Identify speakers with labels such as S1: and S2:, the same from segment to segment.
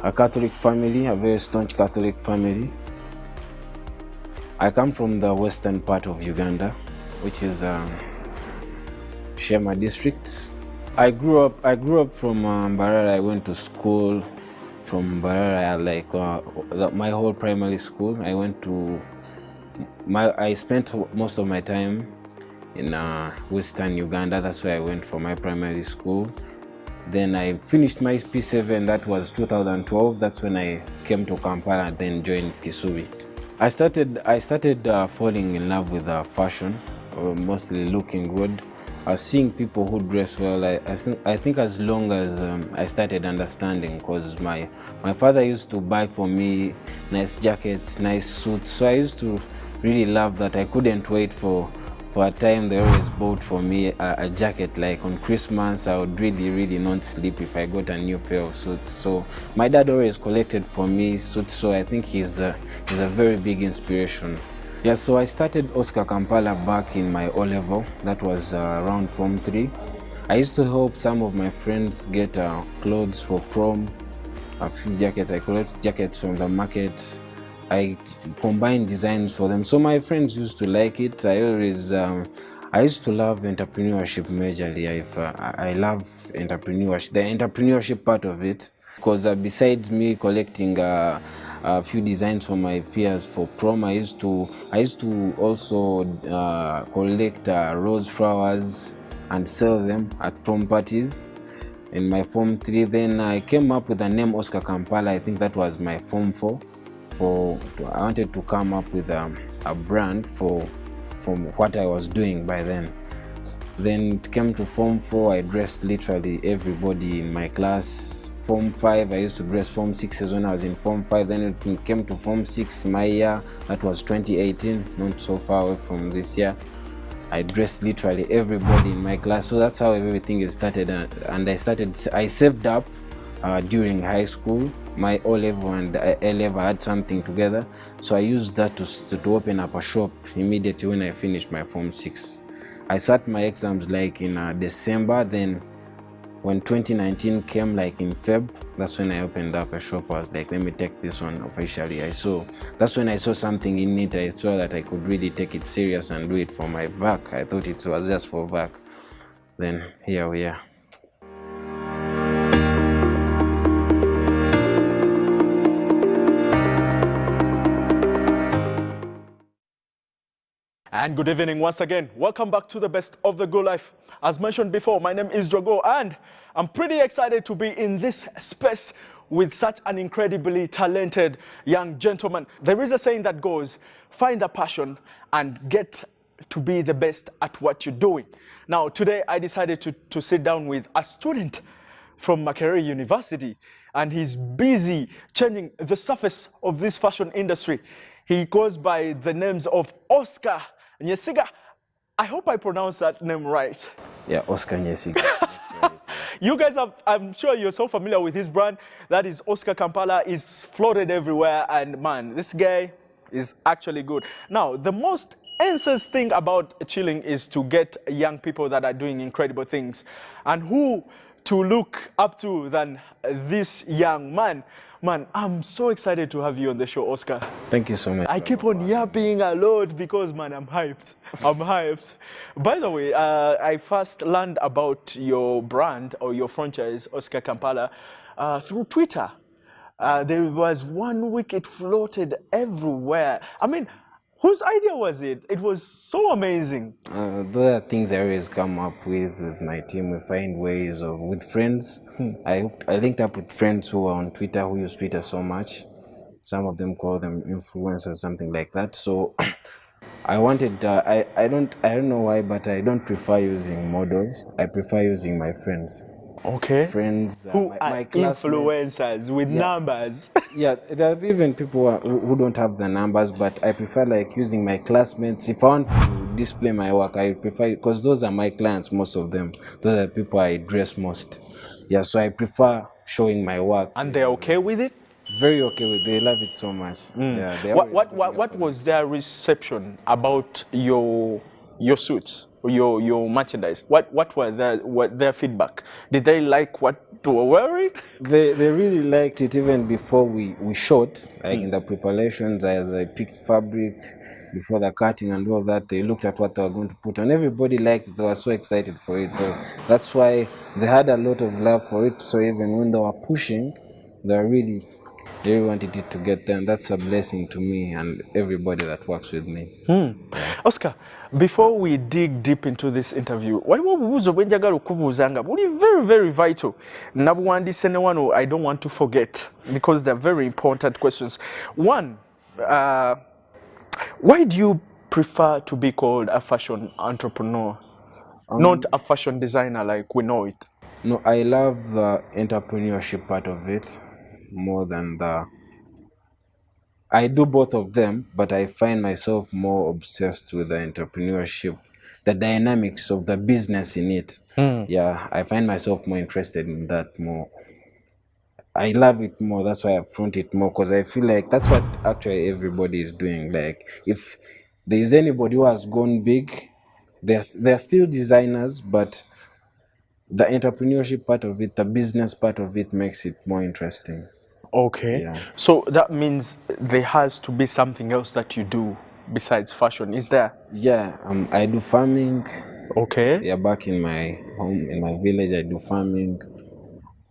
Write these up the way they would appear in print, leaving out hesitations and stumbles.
S1: a Catholic family, a very staunch Catholic family. I come from the western part of Uganda, which is Shema district. I grew up from Mbarara. I went to school from Mbarara, like my whole primary school. I spent most of my time in western Uganda. That's where I went for my primary school. Then I finished my P7, that was 2012. That's when I came to Kampala and then joined Kisubi. I started falling in love with fashion, mostly looking good. Seeing people who dress well. I think as long as I started understanding, because my father used to buy for me nice jackets, nice suits. So I used to really love that. I couldn't wait for a time. They always bought for me a jacket. Like on Christmas, I would really not sleep if I got a new pair of suits. So my dad always collected for me suits. So I think he's a very big inspiration. Yeah, so I started Oscar Kampala back in my O-level. That was around Form 3. I used to help some of my friends get clothes for prom, a few jackets. I collect jackets from the market. I combine designs for them. So my friends used to like it. I used to love entrepreneurship majorly. I love entrepreneurship, the entrepreneurship part of it. Because besides me collecting a few designs for my peers for prom, I used to also collect rose flowers and sell them at prom parties in my Form 3. Then I came up with the name Oscar Kampala. I think that was my Form 4. I wanted to come up with a brand from what I was doing by then. Then it came to Form 4, I dressed literally everybody in my class. Form 5, I used to dress Form 6s when I was in Form 5. Then it came to Form 6, my year, that was 2018, not so far away from this year. I dressed literally everybody in my class. So that's how everything started. And I saved up during high school. My O-level and A-level had something together. So I used that to open up a shop immediately when I finished my Form 6. I sat my exams like in December. Then when 2019 came, like in Feb, that's when I opened up a shop. I was like, let me take this one officially. That's when I saw something in it. I saw that I could really take it serious and do it for my VAC. I thought it was just for VAC. Then here we are.
S2: And good evening once again. Welcome back to the Best of the Go Life. As mentioned before, my name is Drago, and I'm pretty excited to be in this space with such an incredibly talented young gentleman. There is a saying that goes, find a passion and get to be the best at what you're doing. Now, today I decided to sit down with a student from Makerere University, and he's busy changing the surface of this fashion industry. He goes by the names of Oscar Nyesiga. I hope I pronounced that name right.
S1: Yeah, Oscar Nyesiga. Right, yeah.
S2: You guys I'm sure you're so familiar with his brand. That is Oscar Kampala, is floated everywhere, and man, this guy is actually good. Now, the most easiest thing about chilling is to get young people that are doing incredible things. And who to look up to than this young man. Man, I'm so excited to have you on the show, Oscar.
S1: Thank you so much.
S2: I keep on yapping a lot because, man, I'm hyped. I'm hyped. By the way, I first learned about your brand or your franchise, Oscar Kampala, through Twitter. There was one week it floated everywhere. I mean, whose idea was it? It was so amazing.
S1: Those are things I always come up with my team. We find ways of, with friends. I linked up with friends who are on Twitter, who use Twitter so much. Some of them call them influencers, something like that. So I wanted, I don't know why, but I don't prefer using models. I prefer using my friends.
S2: Okay.
S1: Friends,
S2: who
S1: my
S2: are influencers with numbers.
S1: Yeah, there are even people who don't have the numbers, but I prefer like using my classmates. If I want to display my work, I prefer, because those are my clients, most of them. Those are the people I dress most. Yeah, so I prefer showing my work.
S2: And they're okay with it?
S1: Very okay with it. They love it so much. Yeah.
S2: What was their reception about your suits? Your merchandise? What was their feedback? Did they like what were worried?
S1: They really liked it even before we shot, like in the preparations, as I picked fabric before the cutting and all that. They looked at what they were going to put, and everybody liked it. They were so excited for it. So that's why they had a lot of love for it. So even when they were pushing, they really wanted it to get there, and that's a blessing to me and everybody that works with me.
S2: Oscar, before we dig deep into this interview, waliwo obubuuzo bwe njagala okubuuza nga buli very, very vital. Nabuwandiise ne wano I don't want to forget because they're very important questions. One, why do you prefer to be called a fashion entrepreneur, not a fashion designer like we know it?
S1: No, I love the entrepreneurship part of it more than I do both of them, but I find myself more obsessed with the entrepreneurship, the dynamics of the business in it. Yeah, I find myself more interested in that more. I love it more. That's why I front it more, because I feel like that's what actually everybody is doing. Like, if there is anybody who has gone big, they're still designers, but the entrepreneurship part of it, the business part of it, makes it more interesting.
S2: Okay.
S1: Yeah.
S2: So that means there has to be something else that you do besides fashion. Is there?
S1: Yeah, I do farming.
S2: Okay.
S1: Yeah, back in my home, in my village, I do farming.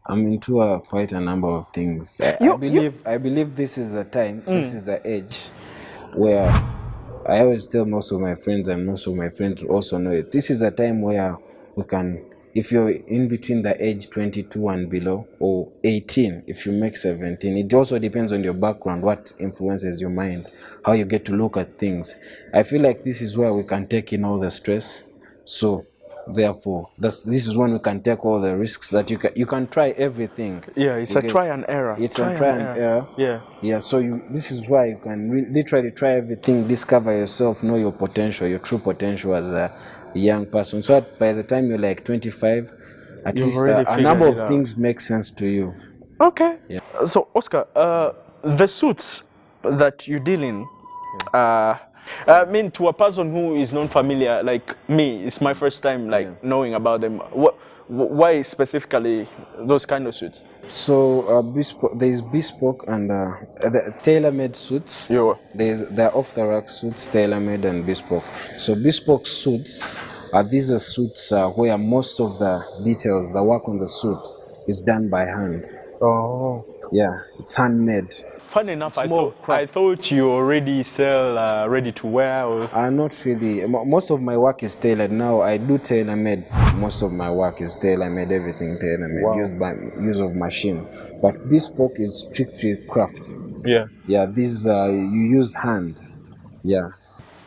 S1: I'm into quite a number of things. I believe this is the time, this is the age where I always tell most of my friends, and most of my friends also know it. This is a time where we can, if you're in between the age 22 and below, or 18, if you make 17, it also depends on your background, what influences your mind, how you get to look at things. I feel like this is where we can take in all the stress. So therefore, this is when we can take all the risks that you can try everything.
S2: Yeah, it's a try and error.
S1: It's a try and error.
S2: Yeah.
S1: Yeah, so this is why you can literally try everything, discover yourself, know your potential, your true potential as a young person. So that by the time you're like 25, at
S2: You've
S1: least
S2: already
S1: a number
S2: figured it
S1: of
S2: out.
S1: things make sense to you.
S2: Okay.
S1: Yeah.
S2: So, Oscar, the suits that you deal in, I mean, to a person who is not familiar, like me, it's my first time knowing about them. Why specifically those kind of suits?
S1: So there is bespoke and the tailor-made suits. There are off-the-rack suits, tailor-made and bespoke. So bespoke suits these are suits where most of the details, the work on the suit, is done by hand.
S2: Oh.
S1: Yeah, it's handmade.
S2: Funny enough, I thought you already sell ready to wear. Or...
S1: Not really. Most of my work is tailored. Now I do tailor-made. Most of my work is tailor-made. Everything tailor-made. Wow. Use of machine. But bespoke is strictly craft.
S2: Yeah.
S1: Yeah. These you use hand. Yeah.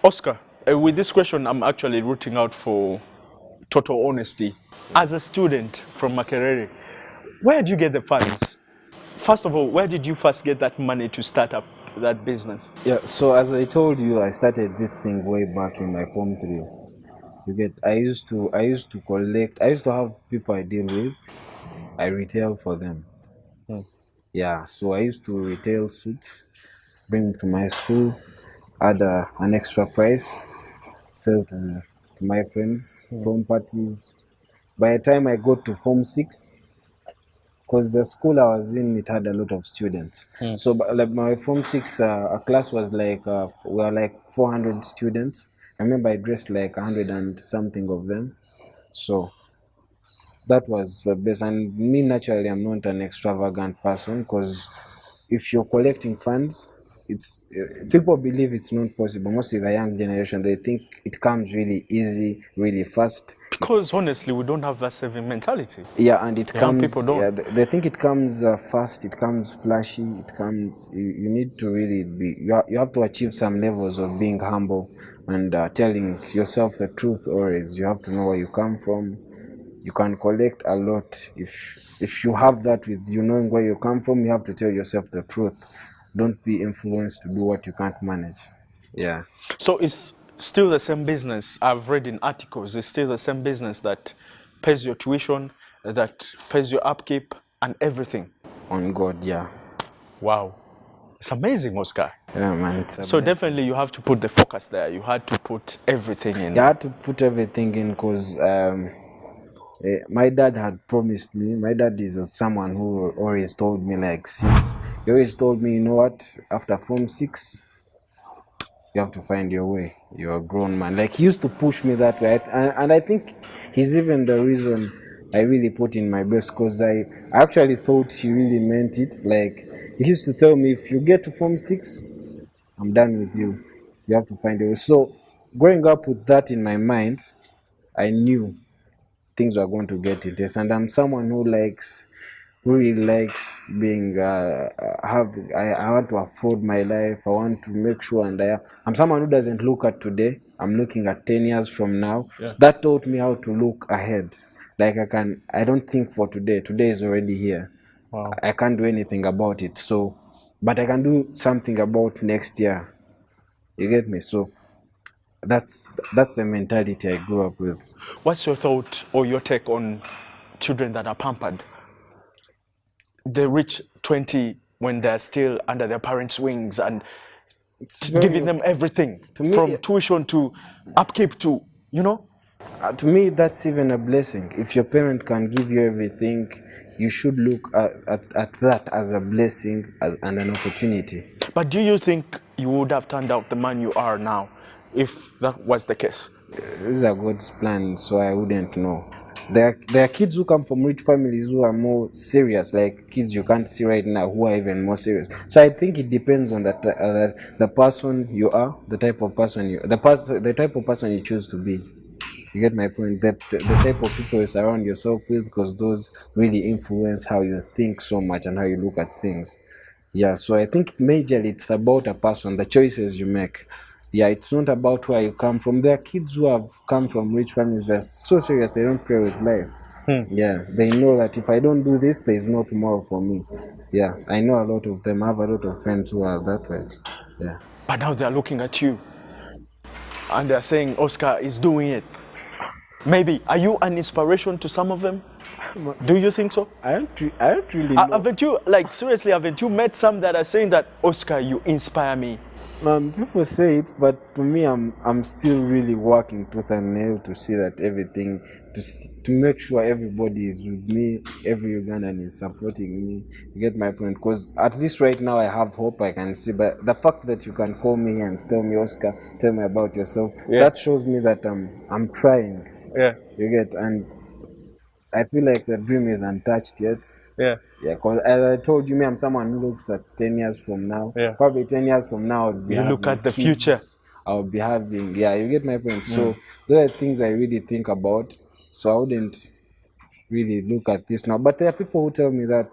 S2: Oscar, with this question, I'm actually rooting out for total honesty. As a student from Makerere, where do you get the funds? First of all, where did you first get that money to start up that business?
S1: Yeah, so as I told you, I started this thing way back in my Form 3. I used to collect, I used to have people I deal with, I retail for them. Yeah, so I used to retail suits, bring them to my school, add an extra price, sell to my friends, home parties. By the time I got to Form 6, because the school I was in, it had a lot of students. So like my Form 6, a class was like, we were like 400 students. I remember I dressed like 100 and something of them. So that was the best. And me, naturally, I'm not an extravagant person, because if you're collecting funds, it's people believe it's not possible. Mostly the young generation, they think it comes really easy, really fast.
S2: Because honestly, we don't have that saving mentality.
S1: Yeah, and it comes.
S2: People don't.
S1: Yeah, they think it comes fast. It comes flashy. It comes. You need to really be. You have to achieve some levels of being humble and telling yourself the truth. Always, you have to know where you come from. You can collect a lot if you have that with you knowing where you come from. You have to tell yourself the truth. Don't be influenced to do what you can't manage. Yeah.
S2: So it's still the same business. I've read in articles. It's still the same business that pays your tuition, that pays your upkeep, and everything.
S1: On God, yeah.
S2: Wow. It's amazing, Oscar.
S1: Yeah, man.
S2: So definitely you have to put the focus there. You had to put everything in.
S1: You had to put everything in, because My dad had promised me. My dad is someone who always told me like since he always told me, you know what, after Form 6, you have to find your way. You're a grown man. Like he used to push me that way, and I think he's even the reason I really put in my best, because I actually thought he really meant it. Like he used to tell me, if you get to Form 6, I'm done with you. You have to find your way. So growing up with that in my mind, I knew things were going to get intense, and I'm someone who really likes being I want to afford my life. I want to make sure, and I'm someone who doesn't look at today. I'm looking at 10 years from now.
S2: Yeah.
S1: So that taught me how to look ahead. Like I don't think for today. Today is already here.
S2: Wow.
S1: I can't do anything about it. So, but I can do something about next year. You get me? So that's the mentality I grew up with.
S2: What's your thought or your take on children that are pampered? They reach 20 when they're still under their parents' wings and giving them everything, from tuition to upkeep to, you know?
S1: To me, that's even a blessing. If your parent can give you everything, you should look at that as a blessing and an opportunity.
S2: But do you think you would have turned out the man you are now if that was the case?
S1: This is a God's plan, so I wouldn't know. There are kids who come from rich families who are more serious, like kids you can't see right now who are even more serious. So I think it depends on the person you are, the type of person the type of person you choose to be. You get my point? The type of people you surround yourself with, because those really influence how you think so much and how you look at things. Yeah, so I think majorly it's about a person, the choices you make. Yeah, it's not about where you come from. There are kids who have come from rich families. They're so serious, they don't play with life. Yeah, they know that if I don't do this, there is no tomorrow for me. Yeah, I know a lot of them. I have a lot of friends who are that way. Yeah.
S2: But now they're looking at you and they're saying Oscar is doing it. Maybe. Are you an inspiration to some of them? Do you think so?
S1: I don't really know.
S2: Haven't you, like seriously, haven't you met some that are saying that, Oscar, you inspire me?
S1: People say it, but to me, I'm still really working tooth and nail to see that everything, to make sure everybody is with me, every Ugandan is supporting me. You get my point? Because at least right now I have hope, I can see. But the fact that you can call me and tell me, Oscar, tell me about yourself, that shows me that I'm trying.
S2: Yeah.
S1: You get, and I feel like the dream is untouched yet.
S2: Yeah.
S1: Yeah, because as I told you, I'm someone who looks at 10 years from now.
S2: Yeah.
S1: Probably 10 years from now, I'll be
S2: You look at the
S1: kids.
S2: future.
S1: I'll be having, yeah, you get my point. So those are things I really think about. So I wouldn't really look at this now. But there are people who tell me that,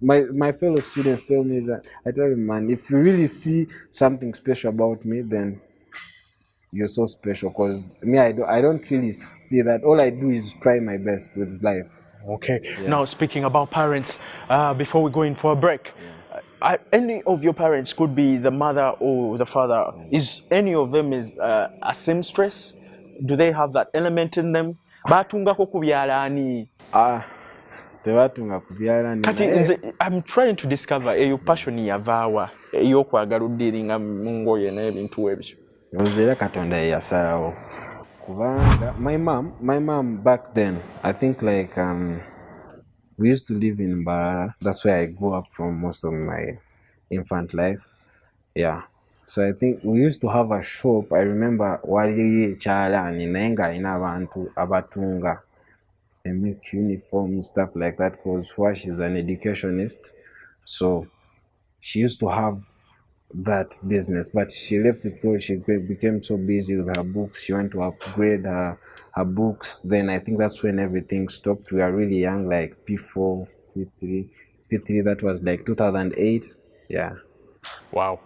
S1: my fellow students tell me that, I tell them, man, if you really see something special about me, then you're so special. Because me, I don't really see that. All I do is try my best with life.
S2: Okay. Yeah. Now, speaking about parents, before we go in for a break, any of your parents, could be the mother or the father, is any of them is a seamstress? Do they have that element in them? Batungako kubyalani. Kati nze, I'm trying to discover your passion yavawa, yokwagala uddiringa mu ngoye n'ebintu ebyo.
S1: Ozera Katonda yasalawo. Kubanga my mom back then, I think like we used to live in Mbarara. That's where I grew up from most of my infant life. Yeah. So I think we used to have a shop. I remember wali chalani naenga ina abantu abatunga. They make uniforms, stuff like that, because she's an educationist. So she used to have that business, but she left it though. She became so busy with her books. She went to upgrade her books. Then I think that's when everything stopped. We are really young, like P4, P3. That was like 2008. Yeah.
S2: Wow.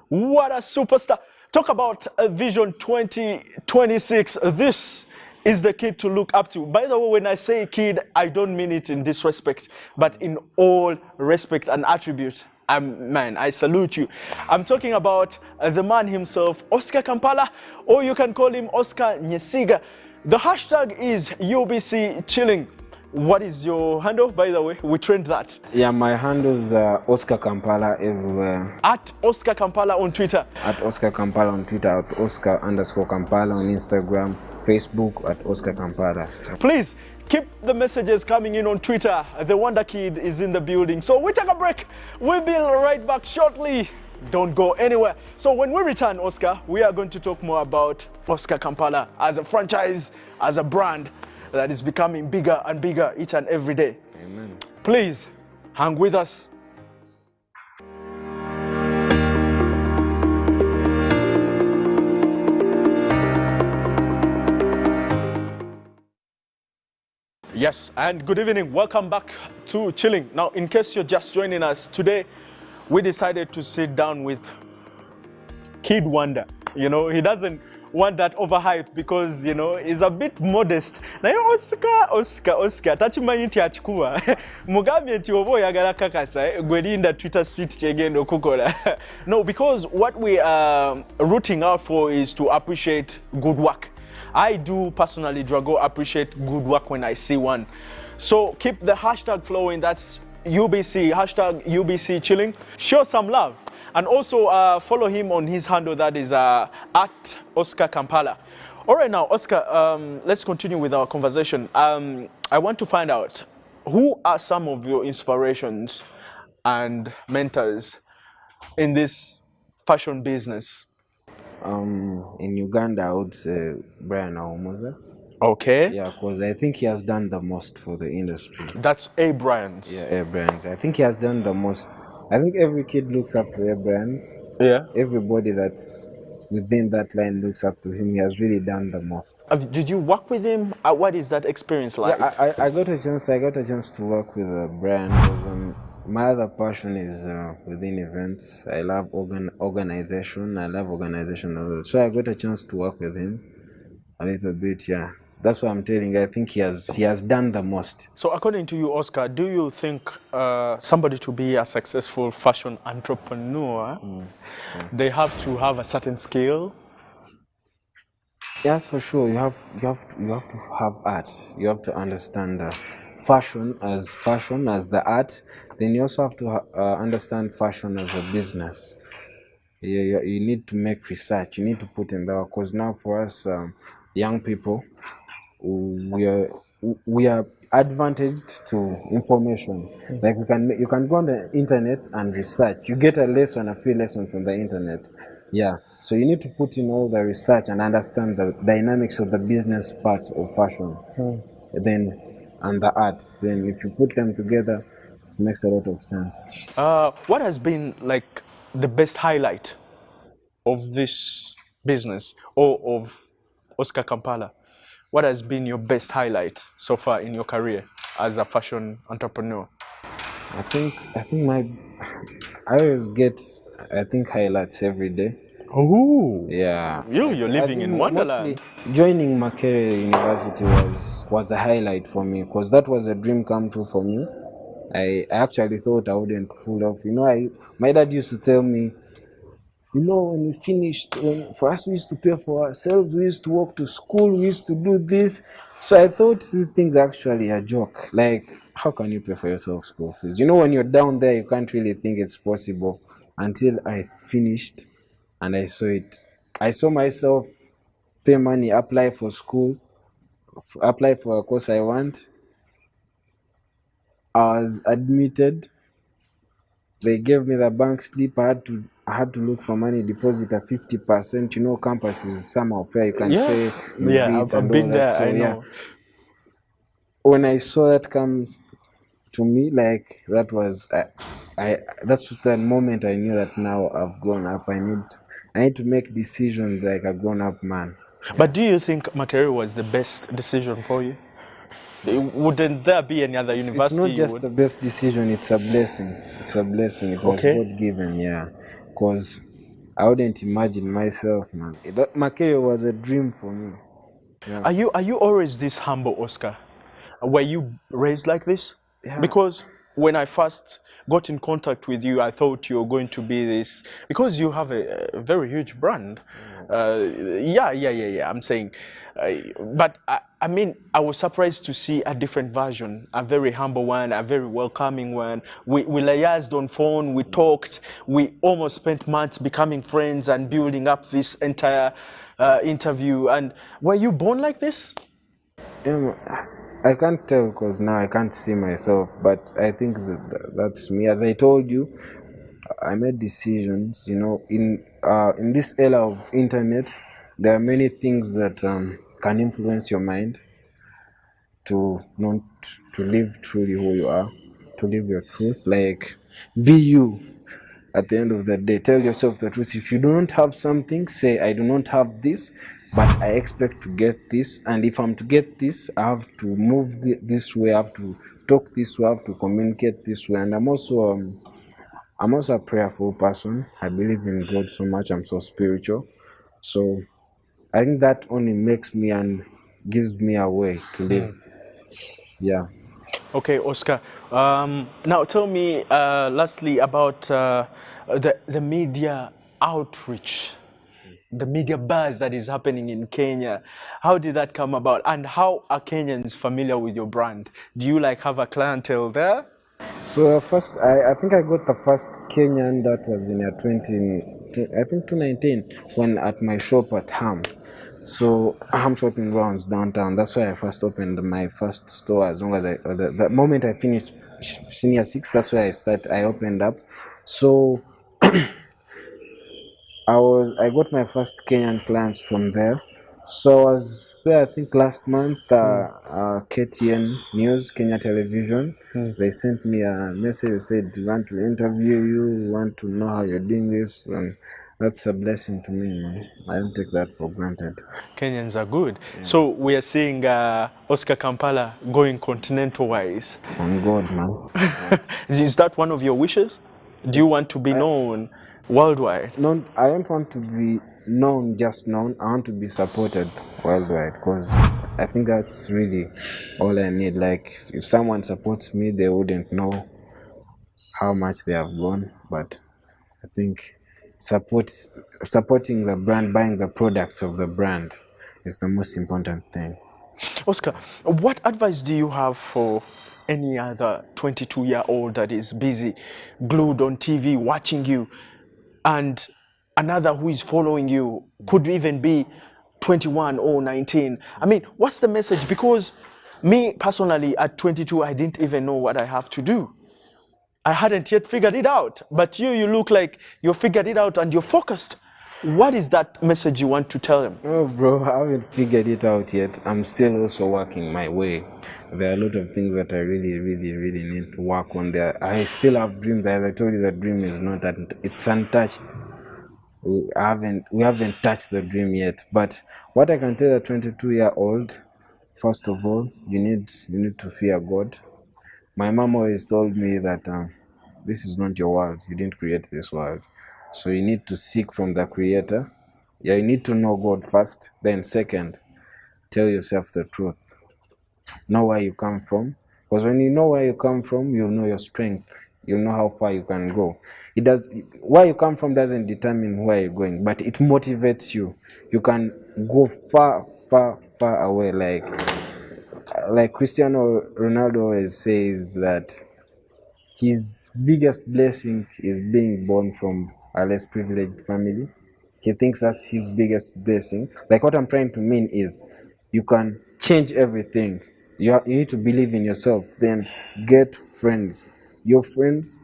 S2: What a superstar. Talk about Vision 2026. This is the kid to look up to. By the way, when I say kid, I don't mean it in disrespect, but in all respect and attribute. Man, I salute you. I'm talking about the man himself, Oscar Kampala, or you can call him Oscar Nyesiga. The hashtag is UBC Chilling. What is your handle, by the way? We trend that.
S1: Yeah, my handles are Oscar Kampala everywhere.
S2: At Oscar Kampala on Twitter.
S1: At Oscar Kampala on Twitter. At Oscar_Kampala on Instagram. Facebook at Oscar Kampala.
S2: Please Keep the messages coming in on Twitter. The Wonder Kid is in the building. So we take a break. We'll be right back shortly. Don't go anywhere. So when we return, Oscar, we are going to talk more about Oscar Kampala as a franchise, as a brand that is becoming bigger and bigger each and every day.
S1: Amen.
S2: Please hang with us. Yes, and good evening. Welcome back to Chilling. Now, in case you're just joining us today, we decided to sit down with Kid Wonder. You know, he doesn't want that overhype because, you know, he's a bit modest. Now, Oscar, tachimanyi nti achikuwa. Mugamye nti obo oyagala kakasa, gwerinda Twitter street kyegendo kukola. No, because what we are rooting out for is to appreciate good work. I do personally, Drago, appreciate good work when I see one. So keep the hashtag flowing. That's UBC, hashtag UBC Chilling. Show some love. And also follow him on his handle, that is at Oscar Kampala. All right, now, Oscar, let's continue with our conversation. I want to find out, who are some of your inspirations and mentors in this fashion business?
S1: In Uganda, I would say Brian Ahomoza.
S2: Okay.
S1: Yeah, because I think he has done the most for the industry.
S2: That's A. Bryant.
S1: Yeah, A. Bryant. I think he has done the most. I think every kid looks up to A. Bryant.
S2: Yeah.
S1: Everybody that's within that line looks up to him. He has really done the most.
S2: Did you work with him? What is that experience like?
S1: Yeah, I got a chance to work with Brian because my other passion is within events. I love organization. I love organization. So I got a chance to work with him a little bit. Yeah, that's what I'm telling you. I think he has done the most.
S2: So according to you, Oscar, do you think somebody to be a successful fashion entrepreneur, they have to have a certain skill?
S1: Yes, for sure. You have to have art. You have to understand fashion as the art. Then you also have to understand fashion as a business. You need to make research. You need to put in there, because now for us young people, we are advantaged to information. Like you can go on the internet and research. You get a free lesson from the internet. Yeah. So you need to put in all the research and understand the dynamics of the business part of fashion. Then and the art. Then if you put them together, it makes a lot of sense.
S2: What has been like the best highlight of this business or of Oscar Kampala? What has been your best highlight so far in your career as a fashion entrepreneur?
S1: I think I always get highlights every day.
S2: Oh,
S1: yeah.
S2: You're living in Wonderland.
S1: Joining Makerere University was a highlight for me, because that was a dream come true for me. I actually thought I wouldn't pull off. You know, my dad used to tell me, you know, when we finished, for us we used to pay for ourselves, we used to walk to school, we used to do this. So I thought things actually a joke. Like, how can you pay for yourself school fees? You know, when you're down there, you can't really think it's possible, until I finished and I saw it. I saw myself pay money, apply for school, apply for a course I want. I was admitted. They gave me the bank slip. I had to look for money, deposit at 50%. You know, campus is somehow fair. You can pay in beats and all that. So yeah, when I saw that come to me, like, that was that's the moment I knew that now I've grown up. I need to make decisions like a grown-up man.
S2: But do you think Makerere was the best decision for you? Wouldn't there be any other university?
S1: It's not just the best decision, it's a blessing. It's a blessing. It was God given, yeah. Because I wouldn't imagine myself, man. Makerere was a dream for me. Yeah.
S2: Are you always this humble, Oscar? Were you raised like this?
S1: Yeah.
S2: Because when I first got in contact with you, I thought you were going to be this, because you have a very huge brand. I'm saying, but I mean, I was surprised to see a different version, a very humble one, a very welcoming one. We liaised on phone, we talked, we almost spent months becoming friends and building up this entire interview. And were you born like this?
S1: I can't tell because now I can't see myself, but I think that's me. As I told you, I made decisions. You know, in this era of internet, there are many things that can influence your mind to not to live truly who you are, to live your truth. Like, be you. At the end of the day, tell yourself the truth. If you don't have something, say, I do not have this, but I expect to get this. And if I'm to get this, I have to move this way, I have to talk this way, I have to communicate this way. And I'm also a prayerful person. I believe in God so much. I'm so spiritual. So I think that only makes me and gives me a way to live. Yeah.
S2: Okay, Oscar. Now tell me lastly about the media outreach, the media buzz that is happening in Kenya. How did that come about, and how are Kenyans familiar with your brand? Do you like have a clientele there?
S1: So first, I think I got the first Kenyan that was in a 2019 when at my shop at Ham. So Ham Shopping Grounds downtown. That's where I first opened my first store. As long as the moment I finished senior six, that's where I opened up. So I got my first Kenyan clients from there. So I was there, I think last month, KTN News, Kenya Television, they sent me a message, they said, we want to interview you, we want to know how you're doing this, and that's a blessing to me, man. I don't take that for granted.
S2: Kenyans are good. So we are seeing Oscar Kampala going continental-wise.
S1: On God, man.
S2: Is that one of your wishes? Do you want to be known worldwide?
S1: No, I don't want to be known, just known. I want to be supported worldwide, because I think that's really all I need. Like, if someone supports me, they wouldn't know how much they have gone. But I think supporting the brand, buying the products of the brand is the most important thing.
S2: Oscar, what advice do you have for any other 22-year-old that is busy, glued on TV, watching you, and another who is following you, could even be 21 or 19? I mean, what's the message? Because me personally at 22, I didn't even know what I have to do. I hadn't yet figured it out. But you look like you figured it out and you're focused. What is that message you want to tell them?
S1: Oh, bro, I haven't figured it out yet. I'm still also working my way. There are a lot of things that I really need to work on there. I still have dreams. As I told you, the dream is not that, it's untouched. We haven't touched the dream yet. But what I can tell a 22-year-old, first of all, you need to fear God. My mom always told me that this is not your world. You didn't create this world. So you need to seek from the Creator. Yeah, you need to know God first. Then second, tell yourself the truth. Know where you come from. Because when you know where you come from, you'll know your strength. You'll know how far you can go. Where you come from doesn't determine where you're going, but it motivates you. You can go far away. Like Cristiano Ronaldo always says that his biggest blessing is being born from a less privileged family. He thinks that's his biggest blessing. Like, what I'm trying to mean is, you can change everything. You need to believe in yourself. Then get friends. Your friends,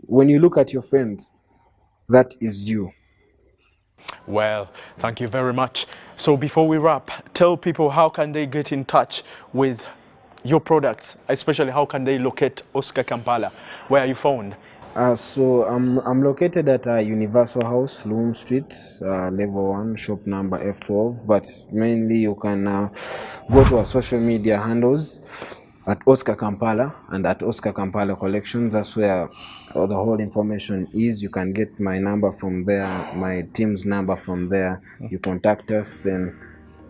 S1: when you look at your friends, that is you.
S2: Well, thank you very much. So before we wrap, tell people how can they get in touch with your products, especially how can they locate Oscar Kampala? Where are you found?
S1: So I'm located at Universal House, Loom Street, level 1, shop number F12. But mainly you can go to our social media handles at Oscar Kampala and at Oscar Kampala Collection. That's where all the whole information is. You can get my number from there, my team's number from there. You contact us, then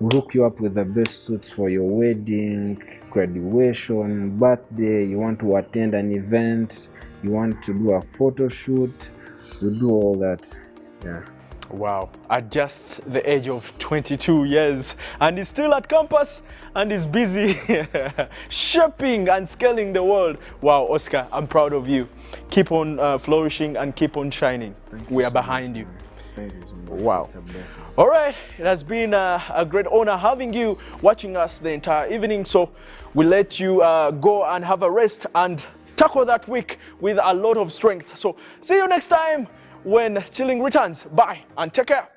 S1: we hook you up with the best suits for your wedding, graduation, birthday. You want to attend an event, you want to do a photo shoot, we do all that. Yeah.
S2: Wow, at just the age of 22 years, and he's still at campus and he's busy shaping and scaling the world. Wow, Oscar, I'm proud of you. Keep on flourishing and keep on shining. We are behind you.
S1: Thank you so much.
S2: Wow.
S1: It's a blessing.
S2: All right, it has been a great honor having you watching us the entire evening. So we'll let you go and have a rest and tackle that week with a lot of strength. So see you next time when Chilling returns. Bye and take care.